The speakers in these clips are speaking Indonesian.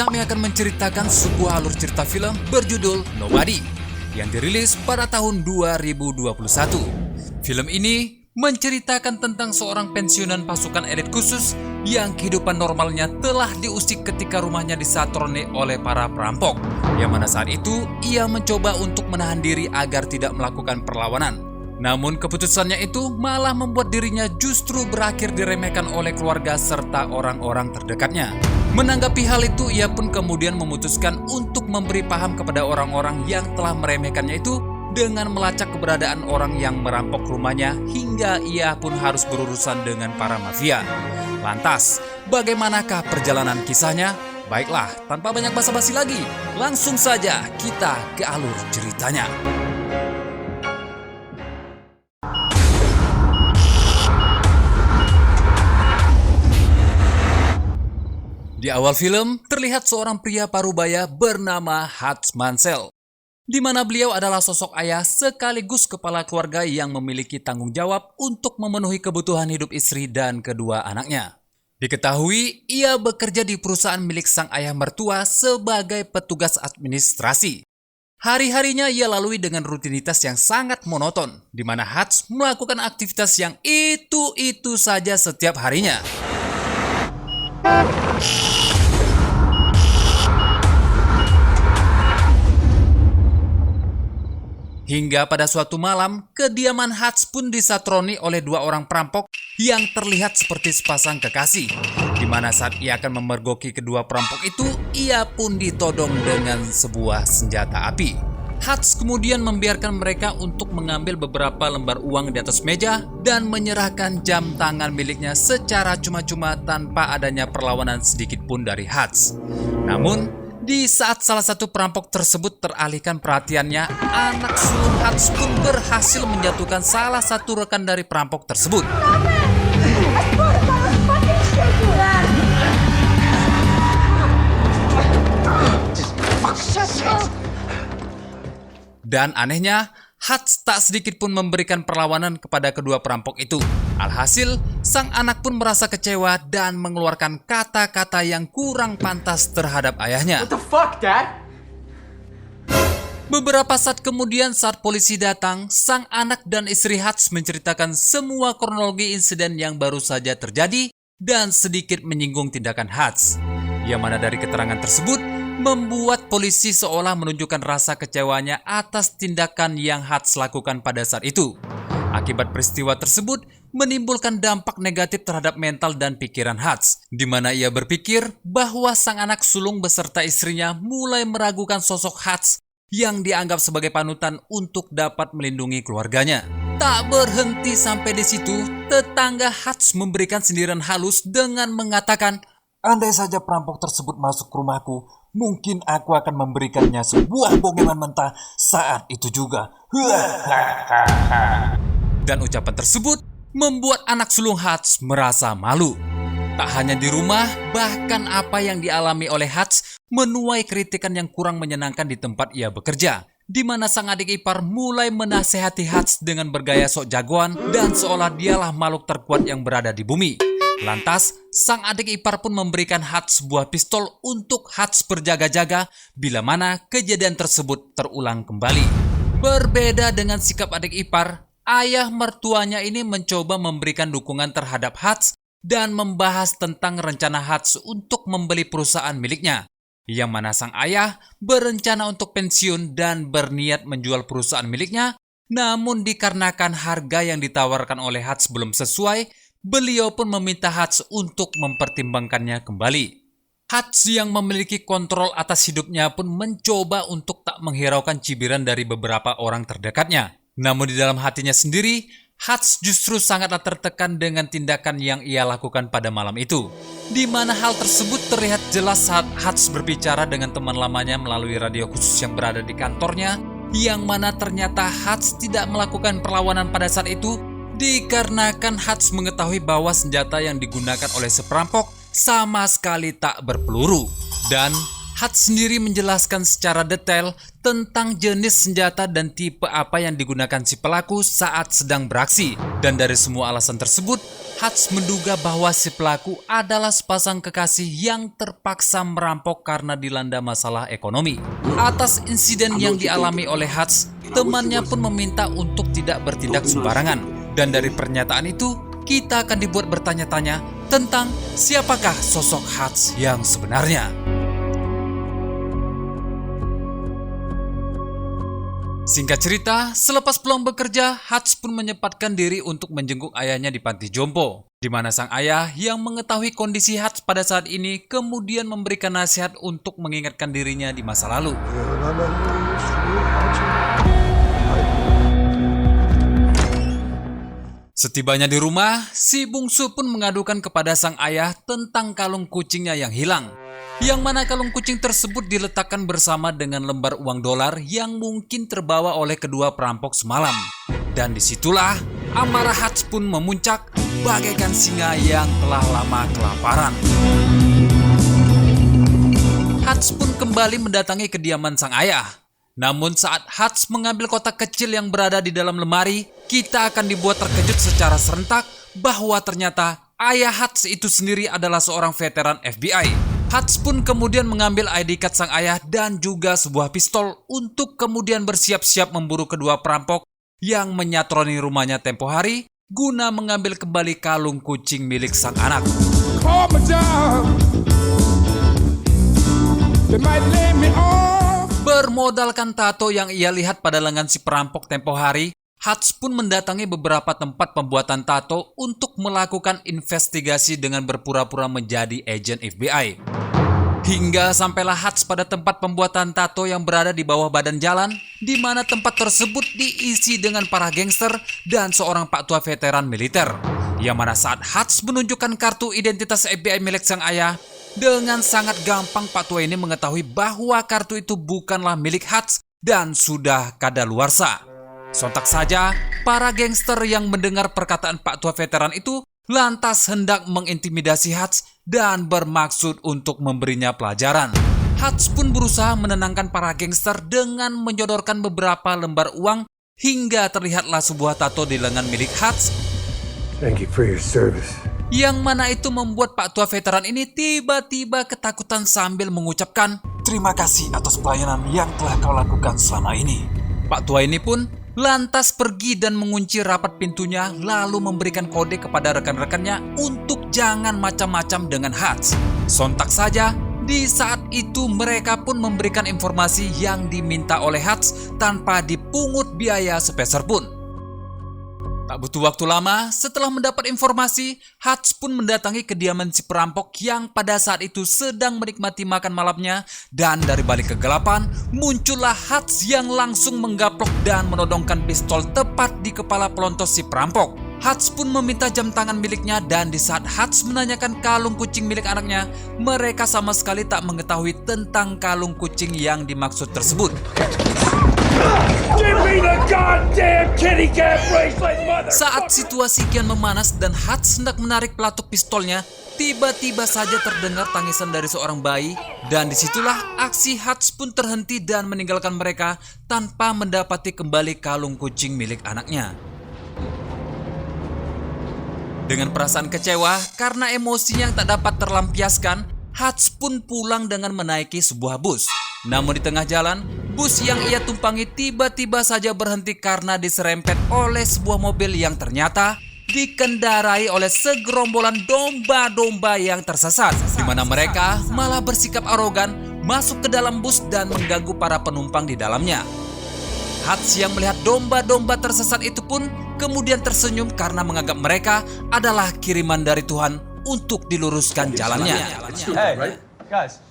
kami akan menceritakan sebuah alur cerita film berjudul Nobody yang dirilis pada tahun 2021. Film ini menceritakan tentang seorang pensiunan pasukan elit khusus yang kehidupan normalnya telah diusik ketika rumahnya disatroni oleh para perampok, yang mana saat itu ia mencoba untuk menahan diri agar tidak melakukan perlawanan. Namun keputusannya itu malah membuat dirinya justru berakhir diremehkan oleh keluarga serta orang-orang terdekatnya. Menanggapi hal itu, ia pun kemudian memutuskan untuk memberi paham kepada orang-orang yang telah meremehkannya itu dengan melacak keberadaan orang yang merampok rumahnya hingga ia pun harus berurusan dengan para mafia. Lantas, bagaimanakah perjalanan kisahnya? Baiklah, tanpa banyak basa-basi lagi, langsung saja kita ke alur ceritanya. Di awal film, terlihat seorang pria parubaya bernama Hutch Mansell, di mana beliau adalah sosok ayah sekaligus kepala keluarga yang memiliki tanggung jawab untuk memenuhi kebutuhan hidup istri dan kedua anaknya. Diketahui, ia bekerja di perusahaan milik sang ayah mertua sebagai petugas administrasi. Hari-harinya ia lalui dengan rutinitas yang sangat monoton, di mana Hutch melakukan aktivitas yang itu-itu saja setiap harinya. Hingga pada suatu malam, kediaman Hutch pun disatroni oleh dua orang perampok yang terlihat seperti sepasang kekasih. Di mana saat ia akan memergoki kedua perampok itu, ia pun ditodong dengan sebuah senjata api. Hutch kemudian membiarkan mereka untuk mengambil beberapa lembar uang di atas meja dan menyerahkan jam tangan miliknya secara cuma-cuma tanpa adanya perlawanan sedikit pun dari Hutch. Namun, di saat salah satu perampok tersebut teralihkan perhatiannya, anak sulung Hutch pun berhasil menjatuhkan salah satu rekan dari perampok tersebut. Dan anehnya, Hutch tak sedikit pun memberikan perlawanan kepada kedua perampok itu. Alhasil, sang anak pun merasa kecewa dan mengeluarkan kata-kata yang kurang pantas terhadap ayahnya. What the fuck, Dad? Beberapa saat kemudian saat polisi datang, sang anak dan istri Hutch menceritakan semua kronologi insiden yang baru saja terjadi dan sedikit menyinggung tindakan Hutch. Yang mana dari keterangan tersebut, membuat polisi seolah menunjukkan rasa kecewanya atas tindakan yang Hutch lakukan pada saat itu. Akibat peristiwa tersebut menimbulkan dampak negatif terhadap mental dan pikiran Hutch, di mana ia berpikir bahwa sang anak sulung beserta istrinya mulai meragukan sosok Hutch yang dianggap sebagai panutan untuk dapat melindungi keluarganya. Tak berhenti sampai di situ, tetangga Hutch memberikan sindiran halus dengan mengatakan, "Andai saja perampok tersebut masuk ke rumahku, mungkin aku akan memberikannya sebuah bongeman mentah saat itu juga." Dan ucapan tersebut membuat anak sulung Hutch merasa malu. Tak hanya di rumah, bahkan apa yang dialami oleh Hutch menuai kritikan yang kurang menyenangkan di tempat ia bekerja, di mana sang adik ipar mulai menasehati Hutch dengan bergaya sok jagoan dan seolah dialah makhluk terkuat yang berada di bumi. Lantas, sang adik ipar pun memberikan Hutch sebuah pistol untuk Hutch berjaga-jaga bila mana kejadian tersebut terulang kembali. Berbeda dengan sikap adik ipar, ayah mertuanya ini mencoba memberikan dukungan terhadap Hutch dan membahas tentang rencana Hutch untuk membeli perusahaan miliknya, yang mana sang ayah berencana untuk pensiun dan berniat menjual perusahaan miliknya. Namun dikarenakan harga yang ditawarkan oleh Hutch belum sesuai, beliau pun meminta Hutch untuk mempertimbangkannya kembali. Hutch yang memiliki kontrol atas hidupnya pun mencoba untuk tak menghiraukan cibiran dari beberapa orang terdekatnya. Namun di dalam hatinya sendiri, Hutch justru sangatlah tertekan dengan tindakan yang ia lakukan pada malam itu. Di mana hal tersebut terlihat jelas saat Hutch berbicara dengan teman lamanya melalui radio khusus yang berada di kantornya, yang mana ternyata Hutch tidak melakukan perlawanan pada saat itu, dikarenakan Hutch mengetahui bahwa senjata yang digunakan oleh si perampok sama sekali tak berpeluru. Dan Hatch sendiri menjelaskan secara detail tentang jenis senjata dan tipe apa yang digunakan si pelaku saat sedang beraksi. Dan dari semua alasan tersebut, Hatch menduga bahwa si pelaku adalah sepasang kekasih yang terpaksa merampok karena dilanda masalah ekonomi. Atas insiden yang dialami oleh Hatch, temannya pun meminta untuk tidak bertindak sembarangan. Dan dari pernyataan itu, kita akan dibuat bertanya-tanya tentang siapakah sosok Hatch yang sebenarnya. Singkat cerita, selepas pulang bekerja, Hatch pun menyempatkan diri untuk menjenguk ayahnya di panti jompo, di mana sang ayah yang mengetahui kondisi Hatch pada saat ini kemudian memberikan nasihat untuk mengingatkan dirinya di masa lalu. Setibanya di rumah, si bungsu pun mengadukan kepada sang ayah tentang kalung kucingnya yang hilang. Yang mana kalung kucing tersebut diletakkan bersama dengan lembar uang dolar yang mungkin terbawa oleh kedua perampok semalam. Dan disitulah amarah Hatch pun memuncak bagaikan singa yang telah lama kelaparan. Hatch pun kembali mendatangi kediaman sang ayah. Namun saat Hatch mengambil kotak kecil yang berada di dalam lemari, kita akan dibuat terkejut secara serentak bahwa ternyata ayah Hatch itu sendiri adalah seorang veteran FBI. Hatch pun kemudian mengambil ID card sang ayah dan juga sebuah pistol untuk kemudian bersiap-siap memburu kedua perampok yang menyatroni rumahnya tempo hari guna mengambil kembali kalung kucing milik sang anak. Bermodalkan tato yang ia lihat pada lengan si perampok tempo hari, Hatch pun mendatangi beberapa tempat pembuatan tato untuk melakukan investigasi dengan berpura-pura menjadi agen FBI. Hingga sampailah Hatch pada tempat pembuatan tato yang berada di bawah badan jalan, di mana tempat tersebut diisi dengan para gangster dan seorang pak tua veteran militer. Yang mana saat Hatch menunjukkan kartu identitas FBI milik sang ayah, dengan sangat gampang pak tua ini mengetahui bahwa kartu itu bukanlah milik Hatch dan sudah kadaluarsa. Sontak saja, para gangster yang mendengar perkataan pak tua veteran itu lantas hendak mengintimidasi Hatch dan bermaksud untuk memberinya pelajaran. Hatch pun berusaha menenangkan para gangster dengan menyodorkan beberapa lembar uang hingga terlihatlah sebuah tato di lengan milik Hatch. Thank you for your service. Yang mana itu membuat pak tua veteran ini tiba-tiba ketakutan sambil mengucapkan, "Terima kasih atas pelayanan yang telah kau lakukan selama ini." Pak tua ini pun lantas pergi dan mengunci rapat pintunya lalu memberikan kode kepada rekan-rekannya untuk jangan macam-macam dengan Hatch. Sontak saja, di saat itu mereka pun memberikan informasi yang diminta oleh Hatch tanpa dipungut biaya sepeser pun. Tak butuh waktu lama, setelah mendapat informasi, Hatch pun mendatangi kediaman si perampok yang pada saat itu sedang menikmati makan malamnya, dan dari balik kegelapan, muncullah Hatch yang langsung menggaplok dan menodongkan pistol tepat di kepala pelontos si perampok. Hatch pun meminta jam tangan miliknya, dan di saat Hatch menanyakan kalung kucing milik anaknya, mereka sama sekali tak mengetahui tentang kalung kucing yang dimaksud tersebut. Saat situasi kian memanas dan Hatch hendak menarik pelatuk pistolnya, tiba-tiba saja terdengar tangisan dari seorang bayi, dan disitulah aksi Hatch pun terhenti dan meninggalkan mereka tanpa mendapati kembali kalung kucing milik anaknya. Dengan perasaan kecewa karena emosi yang tak dapat terlampiaskan, Hatch pun pulang dengan menaiki sebuah bus. Namun di tengah jalan, bus yang ia tumpangi tiba-tiba saja berhenti karena diserempet oleh sebuah mobil yang ternyata dikendarai oleh segerombolan domba-domba yang tersesat, di mana mereka malah bersikap arogan masuk ke dalam bus dan mengganggu para penumpang di dalamnya. Hatch yang melihat domba-domba tersesat itu pun kemudian tersenyum karena menganggap mereka adalah kiriman dari Tuhan untuk diluruskan jalannya. Hey, guys.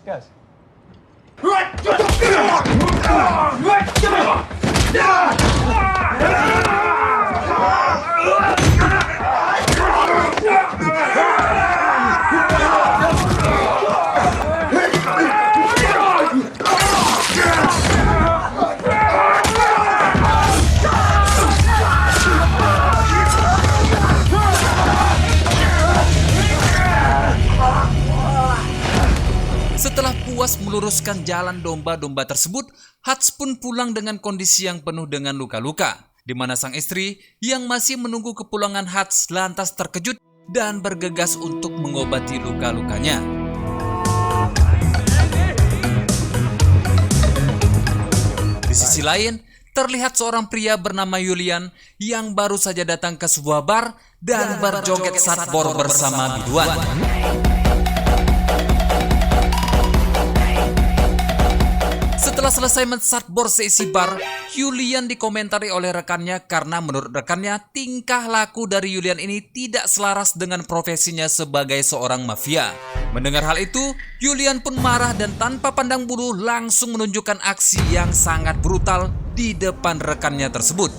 puas meluruskan jalan domba-domba tersebut, Hutz pun pulang dengan kondisi yang penuh dengan luka-luka, di mana sang istri yang masih menunggu kepulangan Hutz lantas terkejut dan bergegas untuk mengobati luka-lukanya. Di sisi lain, terlihat seorang pria bernama Julian yang baru saja datang ke sebuah bar dan berjoget satbor bersama biduan. Setelah selesai mensatbor seisi bar, Julian dikomentari oleh rekannya karena menurut rekannya tingkah laku dari Julian ini tidak selaras dengan profesinya sebagai seorang mafia. Mendengar hal itu, Julian pun marah dan tanpa pandang bulu langsung menunjukkan aksi yang sangat brutal di depan rekannya tersebut.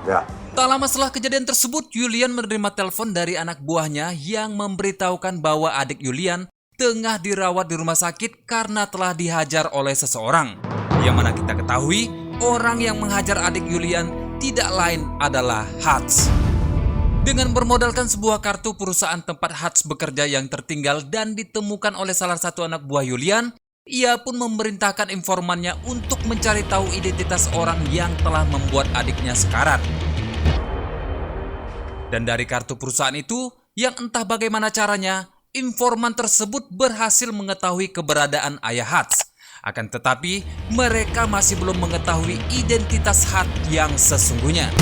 Yeah. Tak lama setelah kejadian tersebut, Julian menerima telepon dari anak buahnya yang memberitahukan bahwa adik Julian tengah dirawat di rumah sakit karena telah dihajar oleh seseorang. Yang mana kita ketahui, orang yang menghajar adik Julian tidak lain adalah Hutz. Dengan bermodalkan sebuah kartu perusahaan tempat Hutz bekerja yang tertinggal dan ditemukan oleh salah satu anak buah Julian, ia pun memerintahkan informannya untuk mencari tahu identitas orang yang telah membuat adiknya sekarat. Dan dari kartu perusahaan itu, yang entah bagaimana caranya, informan tersebut berhasil mengetahui keberadaan ayah Hutz. Akan tetapi, mereka masih belum mengetahui identitas Hutz yang sesungguhnya.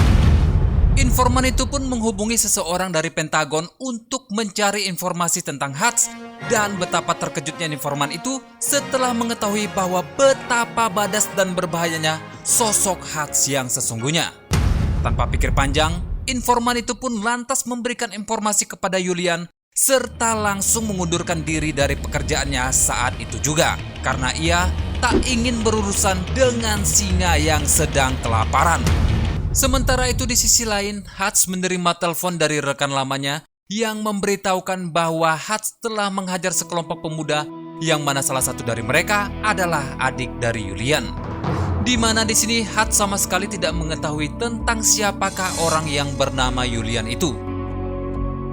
Informan itu pun menghubungi seseorang dari Pentagon untuk mencari informasi tentang Hutz, dan betapa terkejutnya informan itu setelah mengetahui bahwa betapa badas dan berbahayanya sosok Hutz yang sesungguhnya. Tanpa pikir panjang, informan itu pun lantas memberikan informasi kepada Julian serta langsung mengundurkan diri dari pekerjaannya saat itu juga karena ia tak ingin berurusan dengan singa yang sedang kelaparan. Sementara itu di sisi lain, Hutz menerima telepon dari rekan lamanya yang memberitahukan bahwa Hutz telah menghajar sekelompok pemuda yang mana salah satu dari mereka adalah adik dari Julian. Di mana di sini Hutz sama sekali tidak mengetahui tentang siapakah orang yang bernama Julian itu.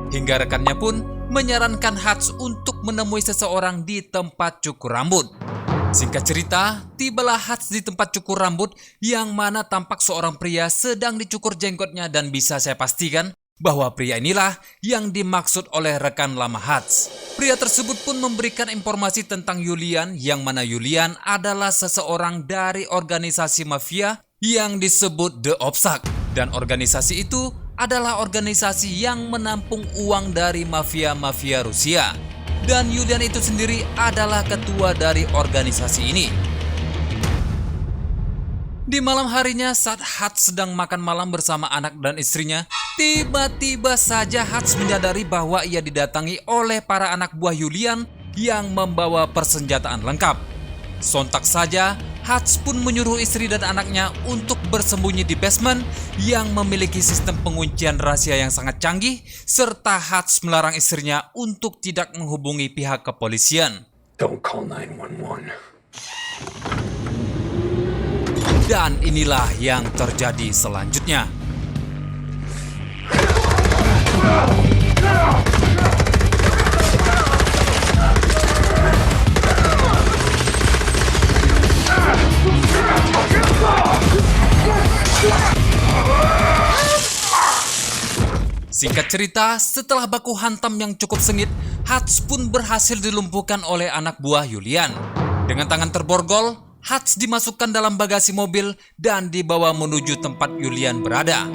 Hingga rekannya pun menyarankan Hutz untuk menemui seseorang di tempat cukur rambut. Singkat cerita, tibalah Hutz di tempat cukur rambut yang mana tampak seorang pria sedang dicukur jenggotnya dan bisa saya pastikan bahwa pria inilah yang dimaksud oleh rekan lama Hutz. Pria tersebut pun memberikan informasi tentang Julian yang mana Julian adalah seseorang dari organisasi mafia yang disebut The Opsak. Dan organisasi itu adalah organisasi yang menampung uang dari mafia-mafia Rusia. Dan Julian itu sendiri adalah ketua dari organisasi ini. Di malam harinya saat Hutz sedang makan malam bersama anak dan istrinya, tiba-tiba saja Hutz menyadari bahwa ia didatangi oleh para anak buah Julian yang membawa persenjataan lengkap. Sontak saja, Hutz pun menyuruh istri dan anaknya untuk bersembunyi di basement yang memiliki sistem penguncian rahasia yang sangat canggih, serta Hutz melarang istrinya untuk tidak menghubungi pihak kepolisian. Don't call 911. Dan inilah yang terjadi selanjutnya. Singkat cerita, setelah baku hantam yang cukup sengit, Hutz pun berhasil dilumpuhkan oleh anak buah Julian. Dengan tangan terborgol, Hutz dimasukkan dalam bagasi mobil dan dibawa menuju tempat Julian berada.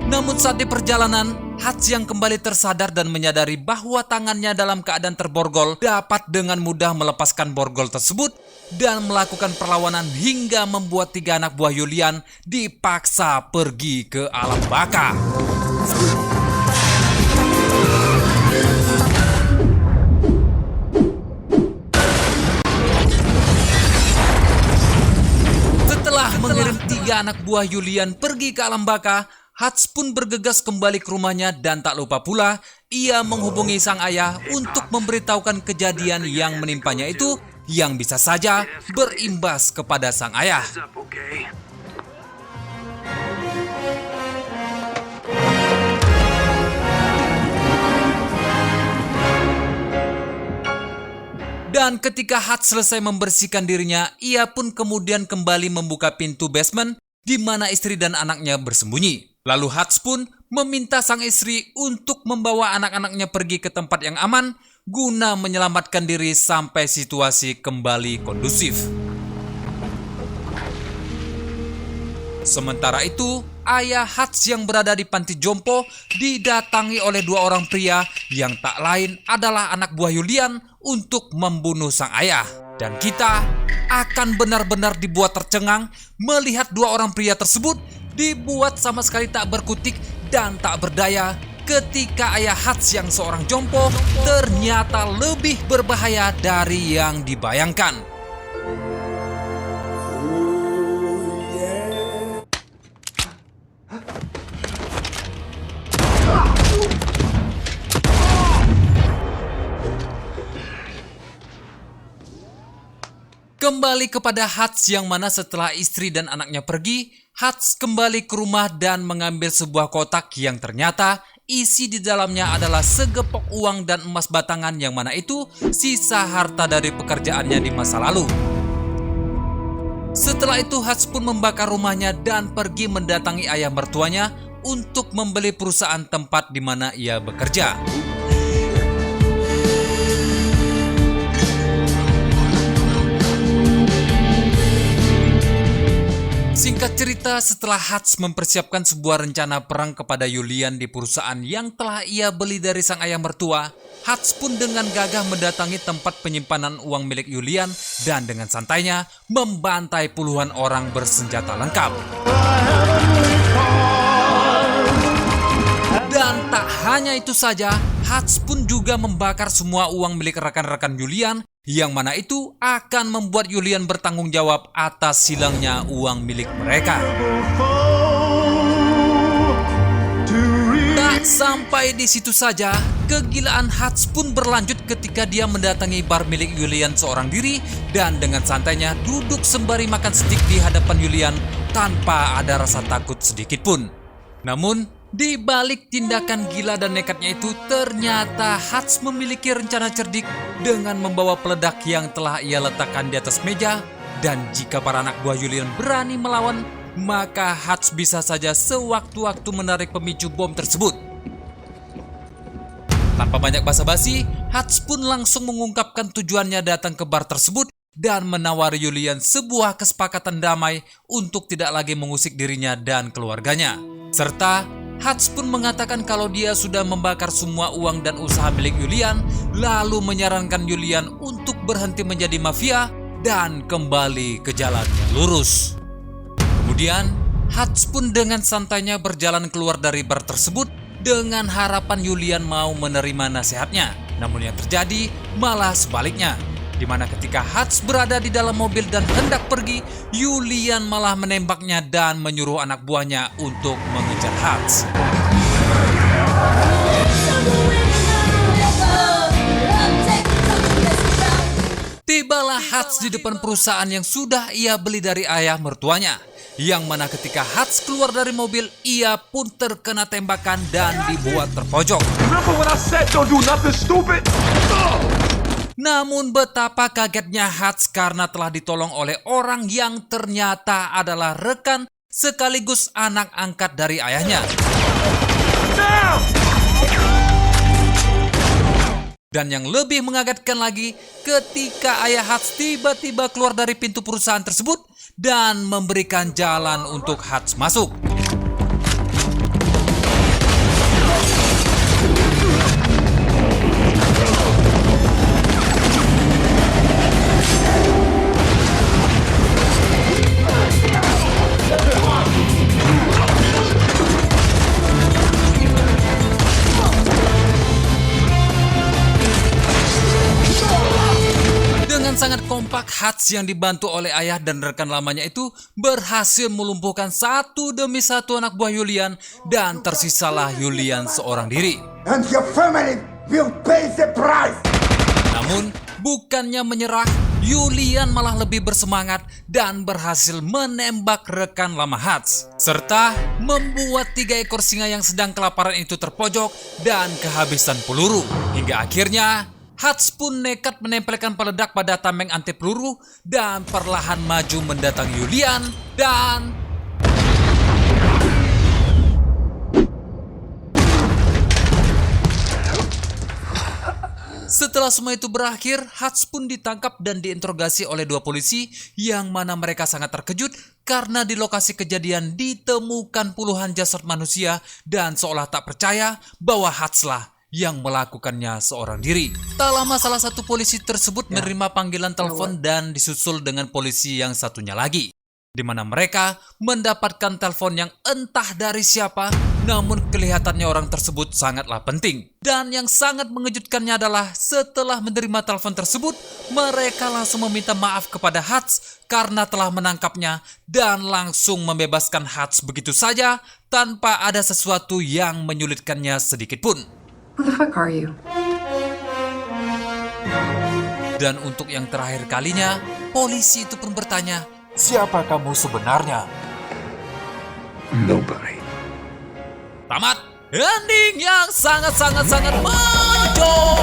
Namun saat di perjalanan, Hutz yang kembali tersadar dan menyadari bahwa tangannya dalam keadaan terborgol dapat dengan mudah melepaskan borgol tersebut dan melakukan perlawanan hingga membuat 3 anak buah Julian dipaksa pergi ke alam baka. Setelah mengirim 3 anak buah Julian pergi ke alam baka, Hutz pun bergegas kembali ke rumahnya dan tak lupa pula ia menghubungi sang ayah untuk memberitahukan kejadian yang menimpanya itu yang bisa saja berimbas kepada sang ayah. Dan ketika Hats selesai membersihkan dirinya, ia pun kemudian kembali membuka pintu basement di mana istri dan anaknya bersembunyi. Lalu Hats pun meminta sang istri untuk membawa anak-anaknya pergi ke tempat yang aman guna menyelamatkan diri sampai situasi kembali kondusif. Sementara itu, ayah Hats yang berada di panti jompo didatangi oleh dua orang pria yang tak lain adalah anak buah Julian untuk membunuh sang ayah. Dan kita akan benar-benar dibuat tercengang melihat dua orang pria tersebut dibuat sama sekali tak berkutik dan tak berdaya ketika ayah Hats yang seorang jompo ternyata lebih berbahaya dari yang dibayangkan. Kembali kepada Hats yang mana setelah istri dan anaknya pergi, Hats kembali ke rumah dan mengambil sebuah kotak yang ternyata isi di dalamnya adalah segepok uang dan emas batangan yang mana itu sisa harta dari pekerjaannya di masa lalu. Setelah itu Hats pun membakar rumahnya dan pergi mendatangi ayah mertuanya untuk membeli perusahaan tempat di mana ia bekerja. Singkat cerita, setelah Hats mempersiapkan sebuah rencana perang kepada Julian di perusahaan yang telah ia beli dari sang ayah mertua, Hats pun dengan gagah mendatangi tempat penyimpanan uang milik Julian dan dengan santainya membantai puluhan orang bersenjata lengkap. Dan tak hanya itu saja, Hats pun juga membakar semua uang milik rekan-rekan Julian yang mana itu akan membuat Julian bertanggung jawab atas hilangnya uang milik mereka. Tak sampai di situ saja, kegilaan Hats pun berlanjut ketika dia mendatangi bar milik Julian seorang diri dan dengan santainya duduk sembari makan steak di hadapan Julian tanpa ada rasa takut sedikit pun. Namun, di balik tindakan gila dan nekatnya itu, ternyata Hats memiliki rencana cerdik dengan membawa peledak yang telah ia letakkan di atas meja. Dan jika para anak buah Julian berani melawan, maka Hats bisa saja sewaktu-waktu menarik pemicu bom tersebut. Tanpa banyak basa-basi, Hats pun langsung mengungkapkan tujuannya datang ke bar tersebut dan menawari Julian sebuah kesepakatan damai untuk tidak lagi mengusik dirinya dan keluarganya. Serta Hats pun mengatakan kalau dia sudah membakar semua uang dan usaha milik Julian, lalu menyarankan Julian untuk berhenti menjadi mafia dan kembali ke jalan yang lurus. Kemudian, Hats pun dengan santainya berjalan keluar dari bar tersebut dengan harapan Julian mau menerima nasihatnya. Namun yang terjadi malah sebaliknya, di mana ketika Hats berada di dalam mobil dan hendak pergi, Julian malah menembaknya dan menyuruh anak buahnya untuk mengejar Hats. Tibalah Hats di depan perusahaan yang sudah ia beli dari ayah mertuanya, yang mana ketika Hats keluar dari mobil, ia pun terkena tembakan dan dibuat terpojok. Remember when I said don't do nothing stupid? Namun betapa kagetnya Hats karena telah ditolong oleh orang yang ternyata adalah rekan sekaligus anak angkat dari ayahnya. Dan yang lebih mengagetkan lagi, ketika ayah Hats tiba-tiba keluar dari pintu perusahaan tersebut dan memberikan jalan untuk Hats masuk. Sangat kompak, Hats yang dibantu oleh ayah dan rekan lamanya itu berhasil melumpuhkan satu demi satu anak buah Julian dan tersisalah Julian seorang diri. And your family will pay the price. Namun bukannya menyerah, Julian malah lebih bersemangat dan berhasil menembak rekan lama Hats serta membuat 3 ekor singa yang sedang kelaparan itu terpojok dan kehabisan peluru hingga akhirnya Hutz pun nekat menempelkan peledak pada tameng anti peluru dan perlahan maju mendatangi Julian dan... Setelah semua itu berakhir, Hutz pun ditangkap dan diinterogasi oleh dua polisi yang mana mereka sangat terkejut karena di lokasi kejadian ditemukan puluhan jasad manusia dan seolah tak percaya bahwa Hutz lah yang melakukannya seorang diri. Tak lama salah satu polisi tersebut menerima panggilan telepon dan disusul dengan polisi yang satunya lagi, di mana mereka mendapatkan telepon yang entah dari siapa, namun kelihatannya orang tersebut sangatlah penting. Dan yang sangat mengejutkannya adalah setelah menerima telepon tersebut, mereka langsung meminta maaf kepada Hutz karena telah menangkapnya dan langsung membebaskan Hutz begitu saja tanpa ada sesuatu yang menyulitkannya sedikit pun. Who the fuck are you? Dan untuk yang terakhir kalinya, polisi itu pun bertanya, Siapa kamu sebenarnya? Nobody. tamat. Ending yang sangat-sangat-sangat menjolak.